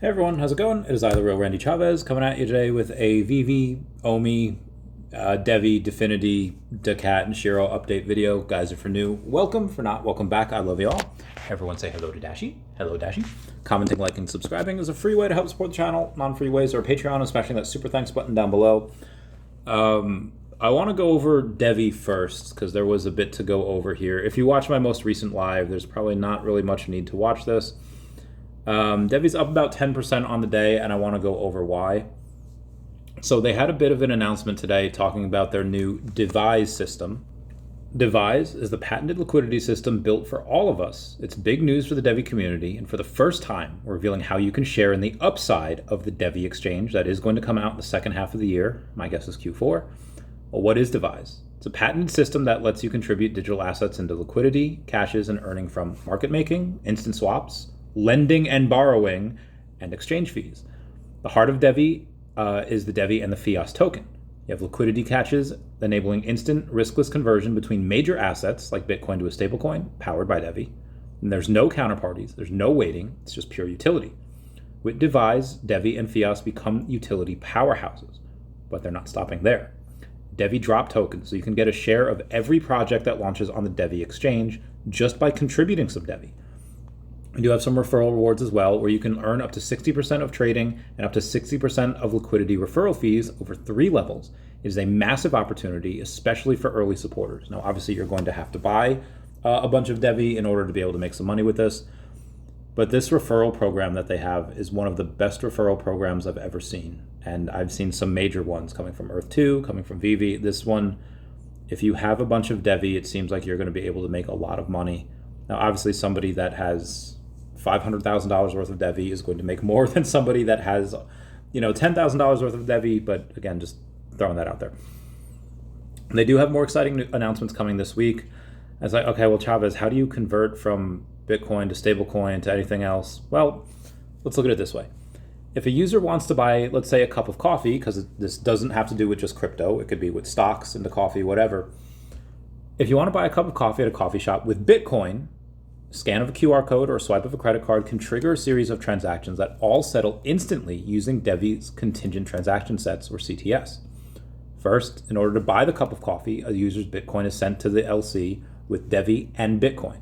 Hey everyone, how's it going? It is I, the real Randy Chavez, coming at you today with a VeVe, OMI, Deie, Definity, DCAT and Shirro update video. Guys, if you're new, welcome. For not, welcome back. I love you all. Everyone say hello to Dashi. Hello, Dashi. Commenting, liking, subscribing is a free way to help support the channel. Non-free ways are Patreon, especially that super thanks button down below. I want to go over DEVVE first because there was a bit to go over here. If you watch my most recent live, there's probably not really much need to watch this. DEVVE's up about 10% on the day, and I want to go over why. So they had a bit of an announcement today talking about their new devis system. Devis is the patented liquidity system built for all of us. It's big news for the DEVVE community, and for the first time, we're revealing how you can share in the upside of the DEVVE exchange that is going to come out in the second half of the year. My guess is Q4. Well, what is devis? It's a patented system that lets you contribute digital assets into liquidity, caches, and earning from market making, instant swaps, lending and borrowing, and exchange fees. The heart of DEVVE is the DEVVE and the fiat token. You have liquidity caches enabling instant riskless conversion between major assets like Bitcoin to a stablecoin powered by DEVVE. And there's no counterparties, there's no waiting, it's just pure utility. With devis, DEVVE and fiat become utility powerhouses, but they're not stopping there. DEVVE drop tokens, so you can get a share of every project that launches on the DEVVE exchange just by contributing some DEVVE. We do have some referral rewards as well, where you can earn up to 60% of trading and up to 60% of liquidity referral fees over 3 levels. It is a massive opportunity, especially for early supporters. Now, obviously, you're going to have to buy a bunch of DEVVE in order to be able to make some money with this. But this referral program that they have is one of the best referral programs I've ever seen. And I've seen some major ones coming from Earth2, coming from VeVe. This one, if you have a bunch of DEVVE, it seems like you're going to be able to make a lot of money. Now, obviously, somebody that has $500,000 worth of DEVVE is going to make more than somebody that has, $10,000 worth of DEVVE. But again, just throwing that out there. And they do have more exciting announcements coming this week. I was like, okay, well, Chavez, how do you convert from Bitcoin to stablecoin to anything else? Well, let's look at it this way. If a user wants to buy, let's say, a cup of coffee, because this doesn't have to do with just crypto, it could be with stocks into coffee, whatever. If you want to buy a cup of coffee at a coffee shop with Bitcoin, scan of a QR code or a swipe of a credit card can trigger a series of transactions that all settle instantly using DEVVE's Contingent Transaction Sets, or CTS. First, in order to buy the cup of coffee, a user's Bitcoin is sent to the LC with DEVVE and Bitcoin.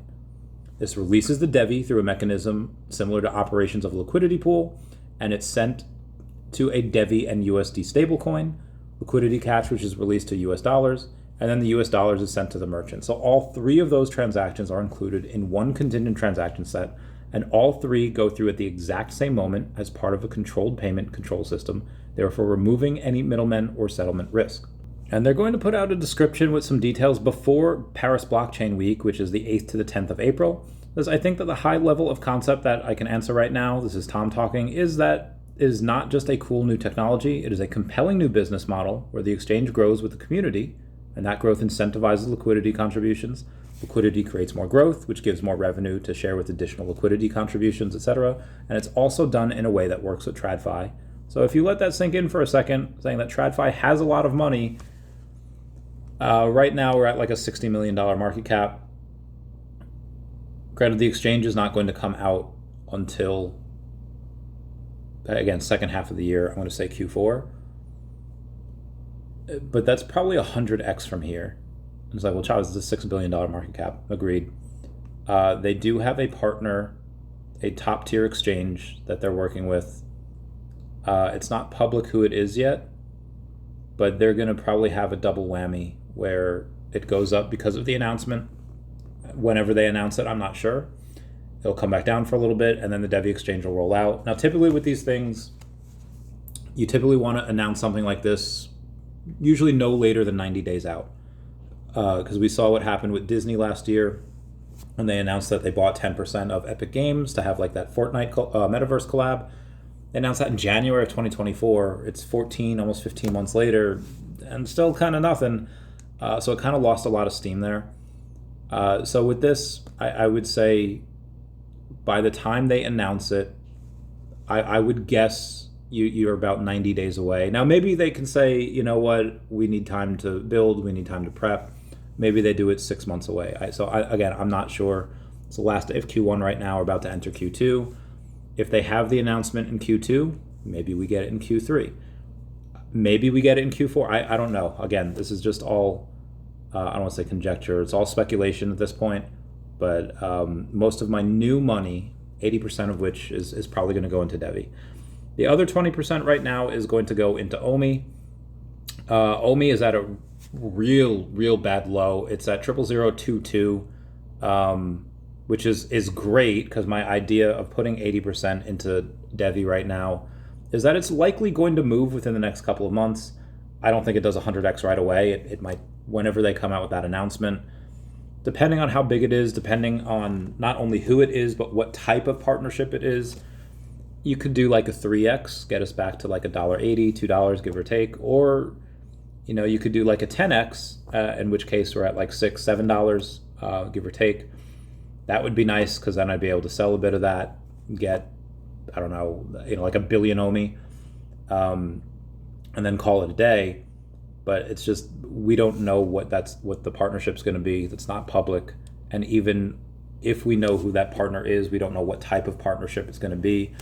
This releases the DEVVE through a mechanism similar to operations of a liquidity pool, and it's sent to a DEVVE and USD stablecoin, liquidity cache, which is released to US dollars, and then the US dollars is sent to the merchant. So all 3 of those transactions are included in one contingent transaction set, and all 3 go through at the exact same moment as part of a controlled payment control system, therefore removing any middlemen or settlement risk. And they're going to put out a description with some details before Paris Blockchain Week, which is the 8th to the 10th of April. Because I think that the high level of concept that I can answer right now, this is Tom talking, is that it is not just a cool new technology, it is a compelling new business model where the exchange grows with the community, and that growth incentivizes liquidity contributions. Liquidity creates more growth, which gives more revenue to share with additional liquidity contributions, etc. And it's also done in a way that works with TradFi. So if you let that sink in for a second, saying that TradFi has a lot of money, right now we're at like a $60 million market cap. Granted, the exchange is not going to come out until, again, second half of the year. I'm going to say Q4. But that's probably 100x from here. It's like, well, Chavez is a $6 billion market cap. Agreed. They do have a partner, a top tier exchange that they're working with. It's not public who it is yet, but they're going to probably have a double whammy where it goes up because of the announcement. Whenever they announce it, I'm not sure. It'll come back down for a little bit, and then the DEVVE exchange will roll out. Now, typically with these things, you typically want to announce something like this usually no later than 90 days out. Because we saw what happened with Disney last year when they announced that they bought 10% of Epic Games to have like that Fortnite metaverse collab. They announced that in January of 2024. It's 14, almost 15 months later, and still kind of nothing. So it kind of lost a lot of steam there. So with this, I would say by the time they announce it, I would guess you're about 90 days away. Now, maybe they can say, you know what, we need time to build, we need time to prep. Maybe they do it 6 months away. Again, I'm not sure. It's the last day of Q1 right now. We're about to enter Q2. If they have the announcement in Q2, maybe we get it in Q3. Maybe we get it in Q4. I don't know. Again, this is just all, I don't want to say conjecture. It's all speculation at this point. But most of my new money, 80% of which is probably going to go into DEVVE. The other 20% right now is going to go into OMI. OMI is at a real bad low. It's at 00022, which is great, because my idea of putting 80% into DEVVE right now is that it's likely going to move within the next couple of months. I don't think it does 100x right away. It might, whenever they come out with that announcement. Depending on how big it is, depending on not only who it is, but what type of partnership it is, you could do like a 3x, get us back to like $1.80, $2, give or take, or you could do like a 10x, in which case we're at like $6, $7, give or take. That would be nice, because then I'd be able to sell a bit of that, get, I don't know, like 1 billion OMI, and then call it a day. But it's just, we don't know what the partnership's going to be. That's not public. And even if we know who that partner is, we don't know what type of partnership it's going to be.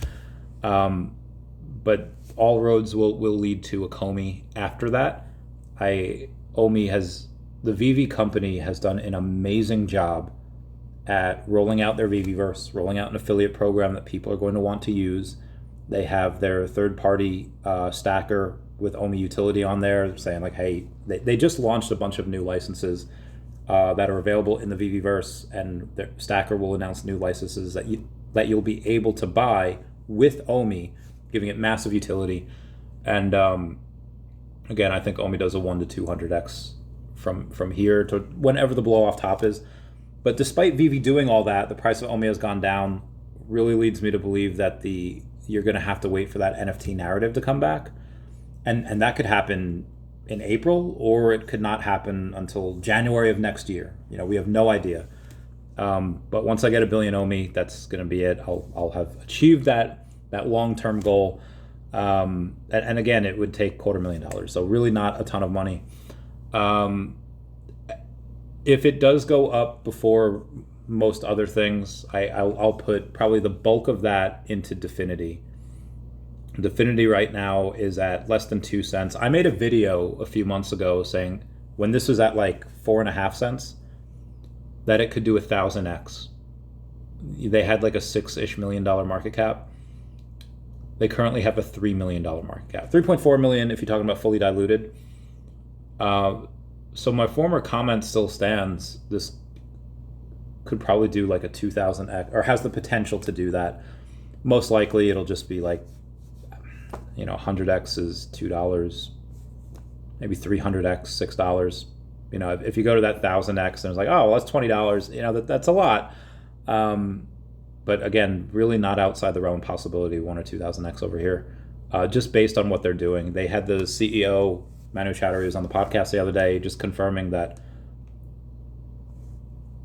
But all roads will lead to a COMI after that. OMI has, the VeVe company has done an amazing job at rolling out their VeVeverse, rolling out an affiliate program that people are going to want to use. They have their third-party stacker with OMI utility on there, saying like, hey, they just launched a bunch of new licenses that are available in the VeVeverse, and their stacker will announce new licenses that you'll be able to buy with OMI, giving it massive utility. And again, I think OMI does a 1 to 200x from here to whenever the blow off top is. But despite VeVe doing all that, the price of OMI has gone down. Really leads me to believe that you're going to have to wait for that NFT narrative to come back. And that could happen in April, or it could not happen until January of next year. We have no idea. But once I get 1 billion OMI, that's going to be it. I'll have achieved that long-term goal. And again, it would take $250,000. So really not a ton of money. If it does go up before most other things, I'll put probably the bulk of that into Definity. Definity right now is at less than 2 cents. I made a video a few months ago saying when this was at like 4.5 cents, that it could do 1,000x. They had like a $6-ish million market cap. They currently have a $3 million market cap. 3.4 million if you're talking about fully diluted. So my former comment still stands. This could probably do like a 2,000x, or has the potential to do that. Most likely it'll just be like, 100x is $2, maybe 300x, $6. If you go to that 1,000x and it's like, oh, well, that's $20, that's a lot. But again, really not outside the realm of possibility, 1 or 2,000x over here, just based on what they're doing. They had the CEO, Manu Chattery, was on the podcast the other day, just confirming that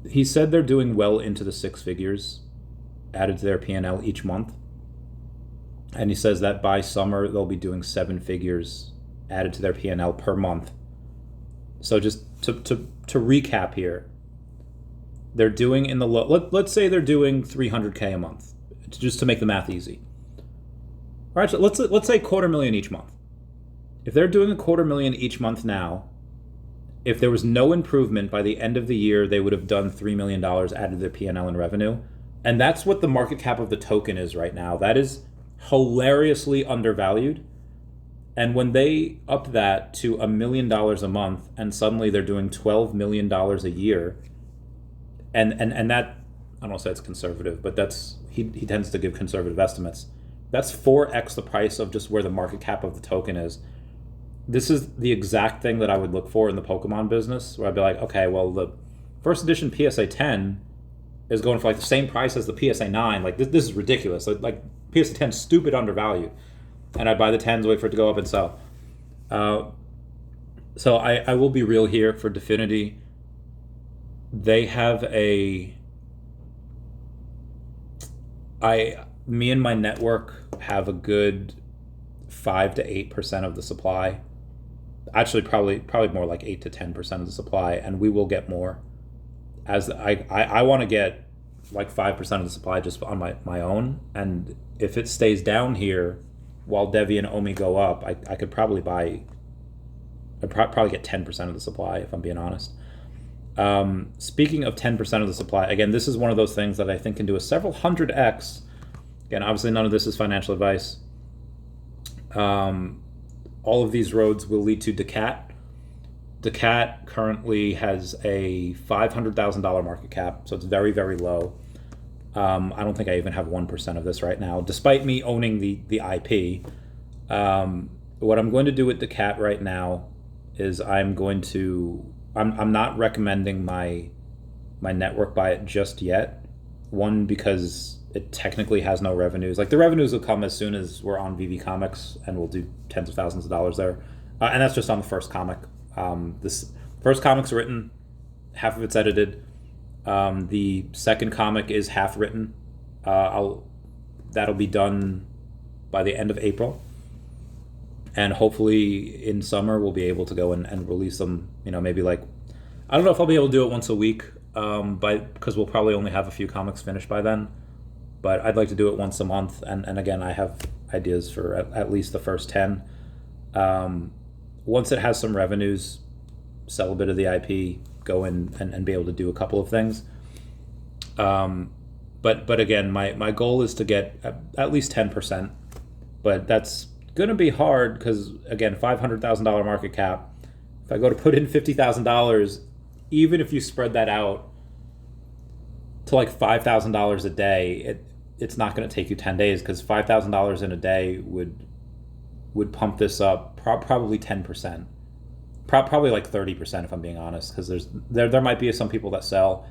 he said they're doing well into the 6 figures added to their P&L each month. And he says that by summer, they'll be doing 7 figures added to their P&L per month. So just to recap here, they're doing in the low, let's say they're doing 300K a month, just to make the math easy. All right, so let's say $250,000 each month. If they're doing $250,000 each month now, if there was no improvement by the end of the year, they would have done $3 million added to their P&L in revenue. And that's what the market cap of the token is right now. That is hilariously undervalued. And when they up that to $1 million a month, and suddenly they're doing $12 million a year, and that, I don't want to say it's conservative, but that's he tends to give conservative estimates. That's 4x the price of just where the market cap of the token is. This is the exact thing that I would look for in the Pokemon business, where I'd be like, okay, well, the first edition PSA 10 is going for like the same price as the PSA 9. Like this is ridiculous. Like PSA 10 is stupid undervalued. And I'd buy the 10s, wait for it to go up and sell. So I will be real here for Definity. They have me and my network have a good 5 to 8% of the supply. Actually, probably more like 8 to 10% of the supply, and we will get more. As I want to get like 5% of the supply just on my own. And if it stays down here while DEVVE and OMI go up, I could probably I'd probably get 10% of the supply, if I'm being honest. Speaking of 10% of the supply, again, this is one of those things that I think can do a several hundred X. Again, obviously none of this is financial advice. All of these roads will lead to DeCAT. DeCAT currently has a $500,000 market cap, so it's very, very low. I don't think I even have 1% of this right now, despite me owning the IP. What I'm going to do with DeCAT right now is I'm not recommending my network buy it just yet. One, because it technically has no revenues. Like, the revenues will come as soon as we're on VeVe Comics, and we'll do tens of thousands of dollars there. And that's just on the first comic. This first comic's written, half of it's edited. The second comic is half written. That'll be done by the end of April. And hopefully in summer we'll be able to go and release them, maybe like, I don't know if I'll be able to do it once a week, because we'll probably only have a few comics finished by then. But I'd like to do it once a month. And again, I have ideas for at least the first 10. Once it has some revenues, sell a bit of the IP, go in and be able to do a couple of things. But again, my goal is to get at least 10%. But that's going to be hard because, again, $500,000 market cap. If I go to put in $50,000, even if you spread that out to like $5,000 a day, it's not going to take you 10 days, because $5,000 in a day would pump this up probably 10%, probably like 30% if I'm being honest, because there might be some people that sell.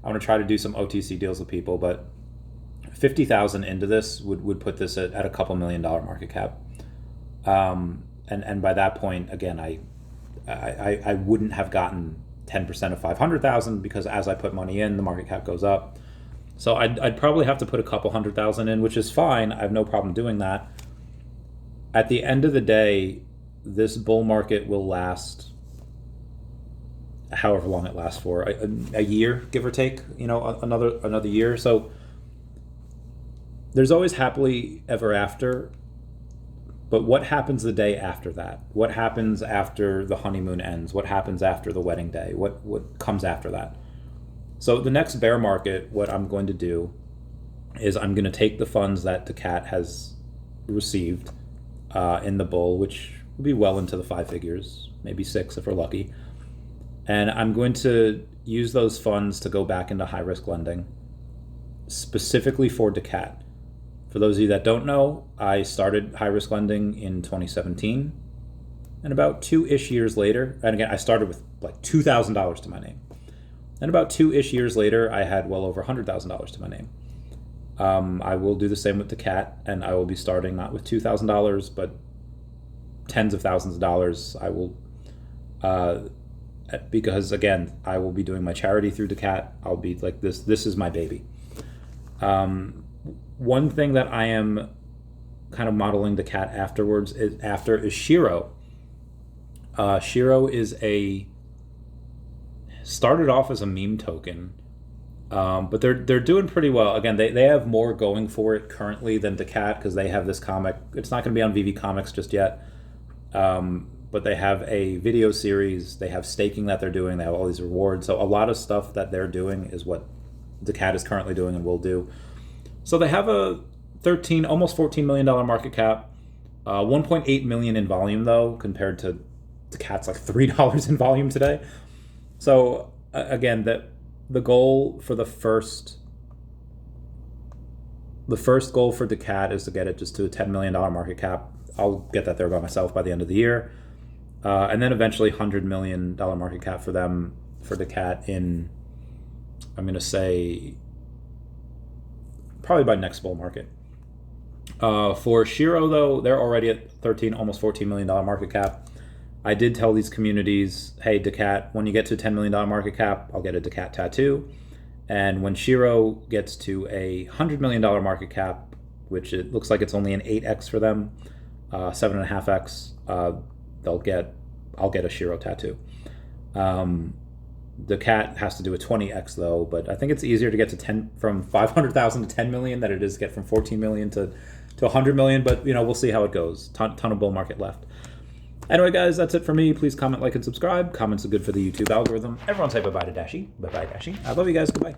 I want to try to do some OTC deals with people, but 50,000 into this would put this at a couple $1 million market cap. And by that point, again, I wouldn't have gotten 10% of 500,000, because as I put money in, the market cap goes up. So I'd probably have to put a couple 100,000 in, which is fine. I have no problem doing that. At the end of the day, this bull market will last however long it lasts for, a year, give or take, another year. So there's always happily ever after. But what happens the day after that? What happens after the honeymoon ends? What happens after the wedding day? What comes after that? So the next bear market, what I'm going to do is I'm going to take the funds that DeCAT has received in the bull, which will be well into the 5 figures, maybe 6 if we're lucky. And I'm going to use those funds to go back into high-risk lending, specifically for DeCAT. For those of you that don't know, I started high-risk lending in 2017, and about 2-ish years later, and again, I started with like $2,000 to my name. And about 2-ish years later, I had well over $100,000 to my name. I will do the same with DeCAT, and I will be starting not with $2,000, but tens of thousands of dollars. I will, because again, I will be doing my charity through DeCAT. I'll be like, this is my baby. One thing that I am kind of modeling DeCAT afterwards is SHIRO. SHIRO is started off as a meme token, but they're doing pretty well. Again, they have more going for it currently than DeCAT, because they have this comic. It's not going to be on VeVe Comics just yet, but they have a video series. They have staking that they're doing. They have all these rewards. So a lot of stuff that they're doing is what DeCAT is currently doing and will do. So they have a almost $14 million market cap, 1.8 million in volume though, compared to DeCAT's like $3 in volume today. So again, the goal for the first goal for DeCAT is to get it just to a $10 million market cap. I'll get that there by myself by the end of the year, and then eventually $100 million market cap for them, for DeCAT, in, I'm going to say, probably by next bull market. For SHIRO though, they're already at almost $14 million market cap. I did tell these communities, hey, DeCAT, when you get to a $10 million market cap, I'll get a DeCAT tattoo. And when SHIRO gets to a $100 million market cap, which it looks like it's only an 8x for them, 7.5x, I'll get a SHIRO tattoo. The cat has to do a 20x though, but I think it's easier to get to 10 from 500,000 to 10 million than it is to get from 14 million to 100 million. But you know, we'll see how it goes. Ton of bull market left. Anyway, guys, that's it for me. Please comment, like, and subscribe. Comments are good for the YouTube algorithm. Everyone say bye-bye to Dashi. Bye-bye, Dashi. I love you guys. Goodbye.